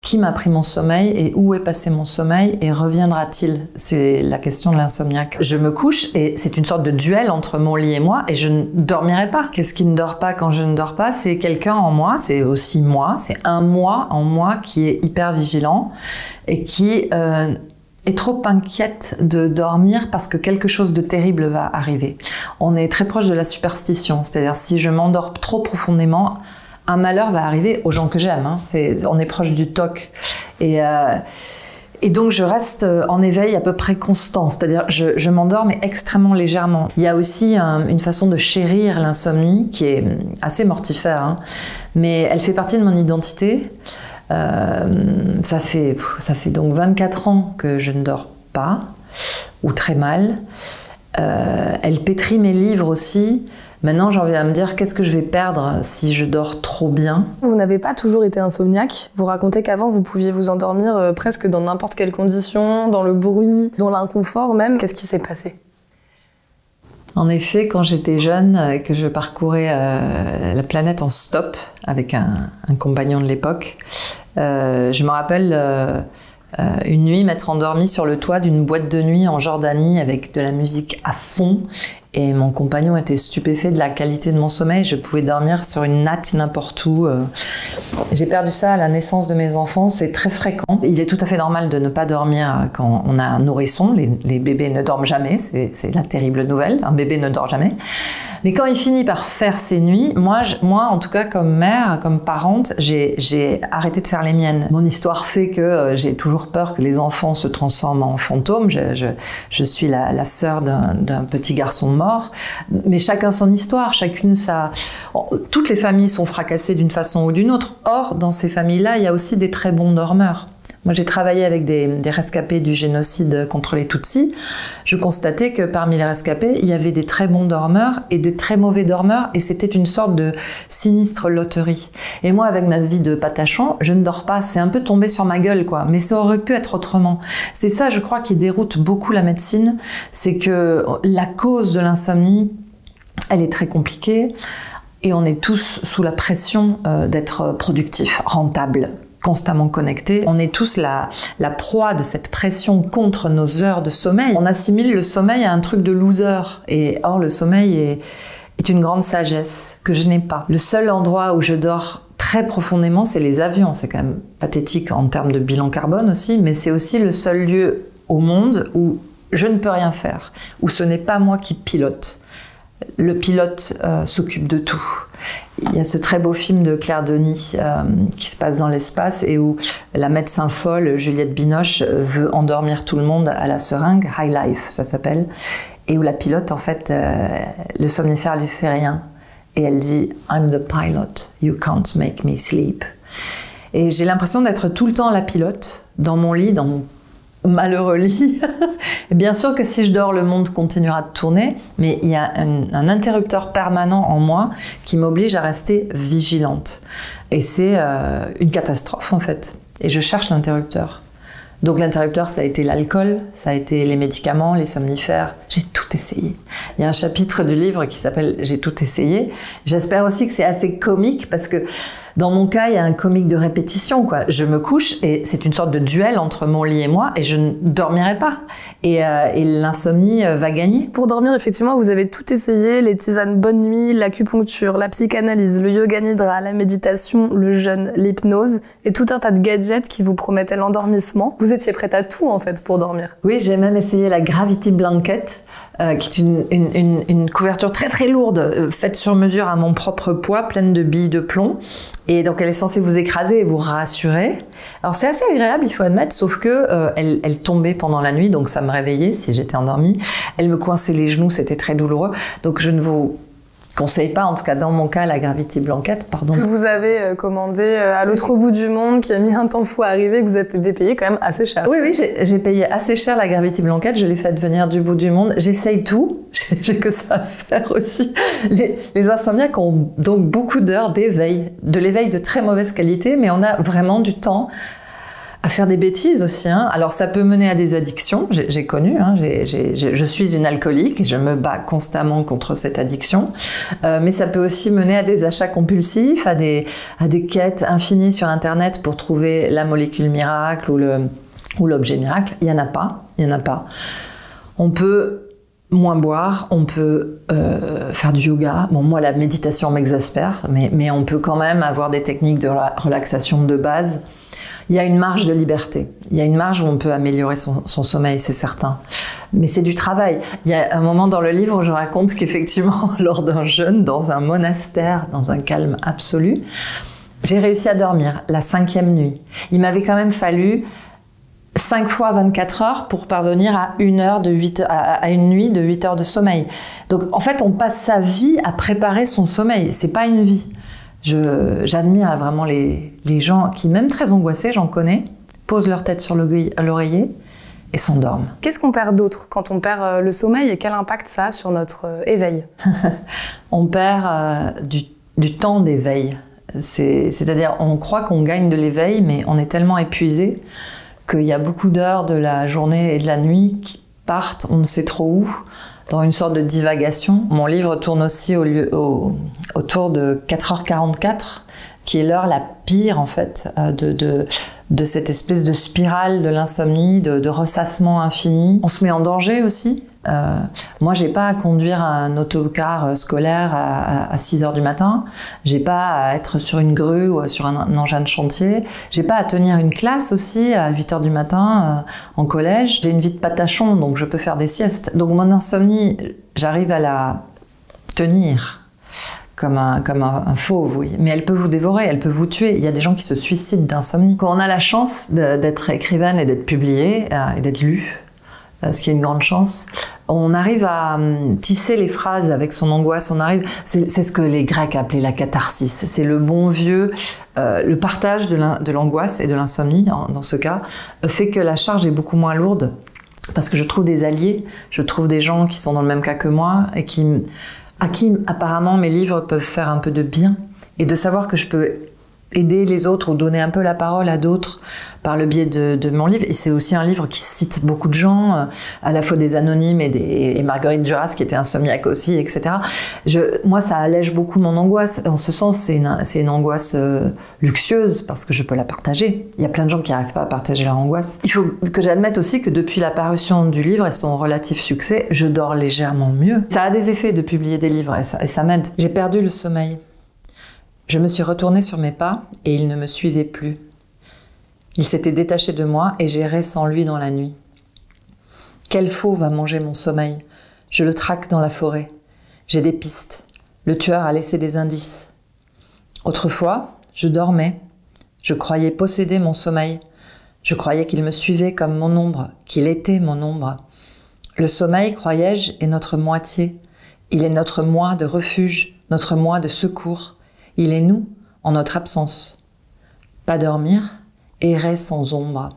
qui m'a pris mon sommeil et où est passé mon sommeil et reviendra-t-il? C'est la question de l'insomniaque. Je me couche et c'est une sorte de duel entre mon lit et moi et je ne dormirai pas. Qu'est-ce qui ne dort pas quand je ne dors pas? C'est quelqu'un en moi, c'est aussi moi, c'est un moi en moi qui est hyper vigilant et qui est trop inquiète de dormir parce que quelque chose de terrible va arriver. On est très proche de la superstition, c'est-à-dire si je m'endors trop profondément, un malheur va arriver aux gens que j'aime. Hein. On est proche du TOC. Et donc, je reste en éveil à peu près constant. C'est-à-dire, je m'endors, mais extrêmement légèrement. Il y a aussi une façon de chérir l'insomnie qui est assez mortifère. Hein. Mais elle fait partie de mon identité. Ça fait donc 24 ans que je ne dors pas, ou très mal. Elle pétrit mes livres aussi. Maintenant, j'en viens à me dire, qu'est-ce que je vais perdre si je dors trop bien? Vous n'avez pas toujours été insomniaque. Vous racontez qu'avant, vous pouviez vous endormir presque dans n'importe quelle condition, dans le bruit, dans l'inconfort même. Qu'est-ce qui s'est passé? En effet, quand j'étais jeune et que je parcourais la planète en stop avec un compagnon de l'époque, je me rappelle une nuit m'être endormie sur le toit d'une boîte de nuit en Jordanie avec de la musique à fond. Et mon compagnon était stupéfait de la qualité de mon sommeil. Je pouvais dormir sur une natte n'importe où. J'ai perdu ça à la naissance de mes enfants. C'est très fréquent. Il est tout à fait normal de ne pas dormir quand on a un nourrisson. Les bébés ne dorment jamais. C'est la terrible nouvelle. Un bébé ne dort jamais. Mais quand il finit par faire ses nuits, moi en tout cas, comme mère, comme parente, j'ai arrêté de faire les miennes. Mon histoire fait que j'ai toujours peur que les enfants se transforment en fantômes. Je suis la sœur d'un petit garçon mort. Mais chacun son histoire, chacune sa... Toutes les familles sont fracassées d'une façon ou d'une autre. Or, dans ces familles-là, il y a aussi des très bons dormeurs. Moi, j'ai travaillé avec des rescapés du génocide contre les Tutsis. Je constatais que parmi les rescapés, il y avait des très bons dormeurs et des très mauvais dormeurs, et c'était une sorte de sinistre loterie. Et moi, avec ma vie de patachon, je ne dors pas. C'est un peu tombé sur ma gueule, quoi. Mais ça aurait pu être autrement. C'est ça, je crois, qui déroute beaucoup la médecine. C'est que la cause de l'insomnie, elle est très compliquée. Et on est tous sous la pression d'être productif, rentable, constamment connectés. On est tous la proie de cette pression contre nos heures de sommeil. On assimile le sommeil à un truc de loser. Et or, le sommeil est une grande sagesse que je n'ai pas. Le seul endroit où je dors très profondément, c'est les avions. C'est quand même pathétique en termes de bilan carbone aussi, mais c'est aussi le seul lieu au monde où je ne peux rien faire, où ce n'est pas moi qui pilote. Le pilote s'occupe de tout. Il y a ce très beau film de Claire Denis qui se passe dans l'espace et où la médecin folle, Juliette Binoche, veut endormir tout le monde à la seringue, High Life ça s'appelle, et où la pilote, en fait, le somnifère lui fait rien. Et elle dit « I'm the pilot, you can't make me sleep ». Et j'ai l'impression d'être tout le temps la pilote, dans mon lit, dans mon malheureux lit. Et bien sûr que si je dors, le monde continuera de tourner, mais il y a un interrupteur permanent en moi qui m'oblige à rester vigilante. Et c'est une catastrophe, en fait. Et je cherche l'interrupteur. Donc l'interrupteur, ça a été l'alcool, ça a été les médicaments, les somnifères. J'ai tout essayé. Il y a un chapitre du livre qui s'appelle « J'ai tout essayé ». J'espère aussi que c'est assez comique parce que dans mon cas, il y a un comique de répétition, quoi. Je me couche et c'est une sorte de duel entre mon lit et moi et je ne dormirai pas. Et l'insomnie va gagner. Pour dormir, effectivement, vous avez tout essayé, les tisanes bonne nuit, l'acupuncture, la psychanalyse, le yoga nidra, la méditation, le jeûne, l'hypnose et tout un tas de gadgets qui vous promettaient l'endormissement. Vous étiez prête à tout, en fait, pour dormir. Oui, j'ai même essayé la Gravity Blanket, qui est une couverture très très lourde, faite sur mesure à mon propre poids, pleine de billes de plomb. Et donc elle est censée vous écraser et vous rassurer. Alors c'est assez agréable, il faut admettre, sauf que elle tombait pendant la nuit, donc ça me réveillait si j'étais endormie. Elle me coinçait les genoux, c'était très douloureux. Donc je ne vous conseille pas, en tout cas dans mon cas, la Gravity Blanket, pardon. Que vous avez commandé à l'autre bout du monde, qui a mis un temps fou à arriver, que vous avez payé quand même assez cher. Oui, j'ai payé assez cher la Gravity Blanket, je l'ai faite venir du bout du monde. J'essaye tout, j'ai que ça à faire aussi. Les insomniaques ont donc beaucoup d'heures d'éveil, de l'éveil de très mauvaise qualité, mais on a vraiment du temps à faire des bêtises aussi. Hein. Alors ça peut mener à des addictions, j'ai connu, hein. Je suis une alcoolique et je me bats constamment contre cette addiction, mais ça peut aussi mener à des achats compulsifs, à des quêtes infinies sur Internet pour trouver la molécule miracle ou l'objet miracle. Il n'y en a pas. On peut moins boire, on peut faire du yoga. Bon, moi la méditation m'exaspère, mais on peut quand même avoir des techniques de relaxation de base. Il y a une marge de liberté. Il y a une marge où on peut améliorer son sommeil, c'est certain. Mais c'est du travail. Il y a un moment dans le livre où je raconte qu'effectivement, lors d'un jeûne, dans un monastère, dans un calme absolu, j'ai réussi à dormir la 5e nuit. Il m'avait quand même fallu 5 fois 24 heures pour parvenir à une nuit de 8 heures de sommeil. Donc en fait, on passe sa vie à préparer son sommeil. C'est pas une vie. J'admire vraiment les gens qui, même très angoissés, j'en connais, posent leur tête sur l'oreiller et s'endorment. Qu'est-ce qu'on perd d'autre quand on perd le sommeil et quel impact ça a sur notre éveil? On perd du temps d'éveil. C'est-à-dire, on croit qu'on gagne de l'éveil, mais on est tellement épuisé qu'il y a beaucoup d'heures de la journée et de la nuit qui partent, on ne sait trop où, dans une sorte de divagation. Mon livre tourne aussi autour de 4h44, qui est l'heure la pire en fait de cette espèce de spirale de l'insomnie, de ressassement infini. On se met en danger aussi. Moi, j'ai pas à conduire un autocar scolaire à 6h du matin. J'ai pas à être sur une grue ou sur un engin de chantier. J'ai pas à tenir une classe aussi à 8h du matin en collège. J'ai une vie de patachon, donc je peux faire des siestes. Donc mon insomnie, j'arrive à la tenir comme un fauve, oui. Mais elle peut vous dévorer, elle peut vous tuer. Il y a des gens qui se suicident d'insomnie. Quand on a la chance d'être écrivaine et d'être publiée et d'être lue, ce qui est une grande chance, on arrive à tisser les phrases avec son angoisse. C'est ce que les Grecs appelaient la catharsis. C'est le bon vieux, le partage de l'angoisse et de l'insomnie, dans ce cas, fait que la charge est beaucoup moins lourde, parce que je trouve des alliés, je trouve des gens qui sont dans le même cas que moi, et à qui apparemment mes livres peuvent faire un peu de bien, et de savoir que je peux aider les autres ou donner un peu la parole à d'autres par le biais de mon livre. Et c'est aussi un livre qui cite beaucoup de gens, à la fois des anonymes et Marguerite Duras qui était insomniaque aussi, etc. Moi, ça allège beaucoup mon angoisse. En ce sens, c'est une angoisse luxueuse parce que je peux la partager. Il y a plein de gens qui n'arrivent pas à partager leur angoisse. Il faut que j'admette aussi que depuis la parution du livre et son relatif succès, je dors légèrement mieux. Ça a des effets de publier des livres et ça m'aide. J'ai perdu le sommeil. Je me suis retournée sur mes pas et il ne me suivait plus. Il s'était détaché de moi et j'errais sans lui dans la nuit. Quel fauve va manger mon sommeil? Je le traque dans la forêt. J'ai des pistes. Le tueur a laissé des indices. Autrefois, je dormais. Je croyais posséder mon sommeil. Je croyais qu'il me suivait comme mon ombre, qu'il était mon ombre. Le sommeil, croyais-je, est notre moitié. Il est notre moi de refuge, notre moi de secours. Il est nous, en notre absence. Pas dormir, errer sans ombre.